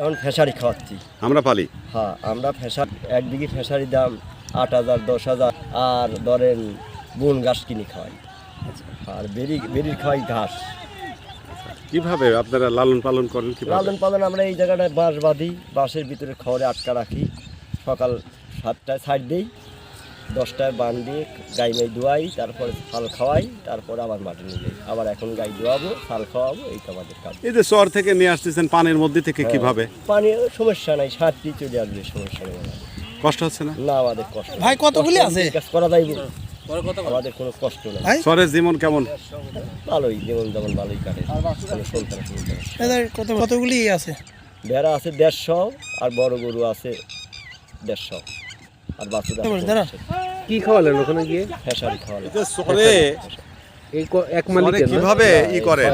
এখন ফেসারি খাওয়াচ্ছি আমরা পালি। হ্যাঁ, আমরা একদিকে ফেসারির দাম 8,000 10,000, আর ধরেন বন ঘাস কিনে খাওয়াই, আর বেরির খাওয়াই ঘাস। কিভাবে আপনারা লালন পালন করেন? লালন পালন আমরা এই জায়গাটায় বাঁশ বাঁধি, বাঁশের ভিতরে খড়ে আটকা রাখি, সকাল 7টায় ছাড় দিই, 10টায় বান দিয়ে গাই মাই ধোয়াই, তারপরে ছাল খাওয়াই, তারপরে আবার মাঠে নিয়ে যাই, আবার এখন গাই ধোয়াবো, ছাল খাওয়াবো, এই তো আমাদের কাজ। এই যে চর থেকে নিয়ে আসতেছেন পানির মধ্যে থেকে, কিভাবে? পানির সমস্যা নাই, সারটি চলে আসবে, সমস্যা নেই। কষ্ট হচ্ছে না? না, আমাদের কষ্ট ভাই কতগুলি আছে কাজ করা যাইব, আমাদের কোনো কষ্ট নেই। চরের জীবন কেমন? ভালোই, যেমন যেমন ভালোই কাটে, কোনো সন্তান এদের কতগুলি আছে? ভেড়া আছে 150, আর বড় গরু আছে 150, আর বাছুর আছে। কি খাওয়ালেন ওখানে গিয়ে? ফেসারি খাওয়ালে। চরে এই এক মালিকের না? কিভাবে ই করেন?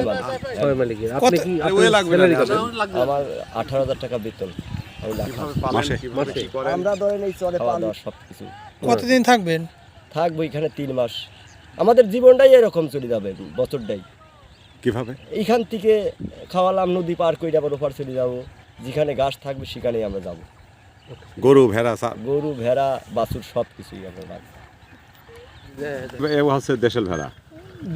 ছয় মালিকের। আপনি কি ওই লাগবে না, salary কত? আমার 18,000 টাকা বেতন। আমি মাসে? আমরা ধরেন এই চরে পাওয়া সব কিছু কতদিন থাকবেন? থাকবো এখানে 3 মাস। আমাদের জীবনটাই এরকম চলে যাবে বছরটাই। কিভাবে? এইখান থেকে খাওয়ালাম, নদী পার করে আবার ওপার চলে যাবো, যেখানে ঘাস থাকবে সেখানেই আমরা যাবো। গরু ভেড়া গরু ভেড়া বাছুর সব কিছুই আমরা রাখবো। এ হচ্ছে দেশের ভেড়া।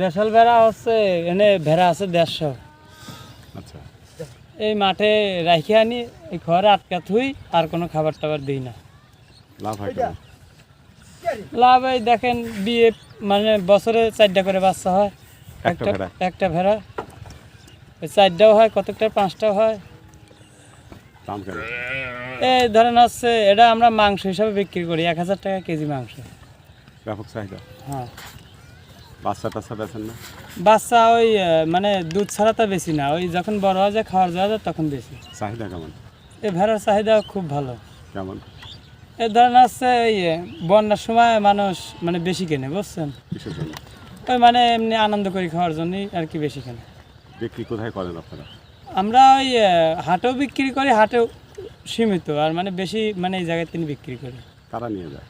দেশাল ভেড়া হচ্ছে, এনে ভেড়া আছে 150। আচ্ছা, এই মাঠে রাখি আনি, এই ঘরে আটকা থুই, আর কোনো খাবার টাবার দিই না। লাভ হয় কেমন? লাভ এই দেখেন, বিয়ে মানে বছরে 4টা করে বাচ্চা হয়। একটা ভেড়া? একটা ভেড়া, ওই 4টাও হয়, কতকটা 5টাও হয়। দাম কেমন? এই ধরেন হচ্ছে, এটা আমরা মাংস হিসাবে বিক্রি করি, 1,000 টাকা কেজি মাংস। ব্যাপক চাহিদা। হ্যাঁ, বাচ্চা টাচ্চা বেছেন না? বাচ্চা ওই মানে দুধ ছাড়া তো বেশি না, ওই যখন বড় হয়ে যায়, খাওয়ার যাওয়া যায়, তখন বেশি। চাহিদা কেমন? এই ভেড়ার চাহিদা খুব ভালো। কেমন? এই ধরেন হচ্ছে, এই বন্যার সময় মানুষ মানে বেশি কেনে, বুঝছেন? কিসের জন্য? ওই মানে এমনি আনন্দ করে খাওয়ার জন্যই আর কি বেশি কেনে। বিক্রি কোথায় করেন আপনারা? আমরা ওই হাটেও বিক্রি করি, হাটেও সীমিত, আর মানে বেশি মানে এই জায়গায় তিনি বিক্রি করি। তারা নিয়ে যায়?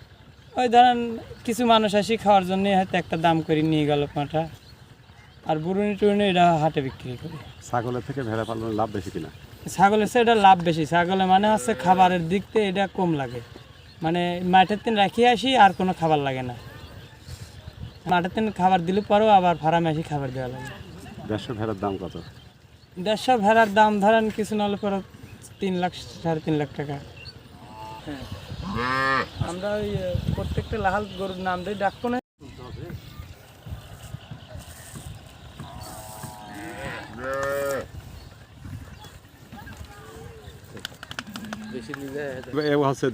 ওই ধরেন কিছু মানুষ আসি খাওয়ার জন্য, হয়তো একটা দাম করে নিয়ে গেল পাঁঠা, আর বুড়ুনি টুড়ুনি এটা হাটে বিক্রি করি। ছাগলের থেকে ভেড়া পালনের লাভ বেশি কিনা? ছাগলের চেয়ে এটা লাভ বেশি। ছাগলে মানে হচ্ছে খাবারের দিক থেকে এটা কম লাগে, মানে মাঠের দিন রাখিয়ে আসি, আর কোনো খাবার লাগে না। মাঠের দিন খাবার দিলে পরেও আবার ফার্মে আসি খাবার দেওয়া লাগে। 150 ভেড়ার দাম কত? 150 ভেড়ার দাম ধরেন কিছু নাহলে পরে 3 লাখ 3.5 লাখ টাকা। আমরা ওই প্রত্যেকটা লাহাল গরুর নাম দিয়ে ডাকবো না। বেশি নিলে এ হচ্ছে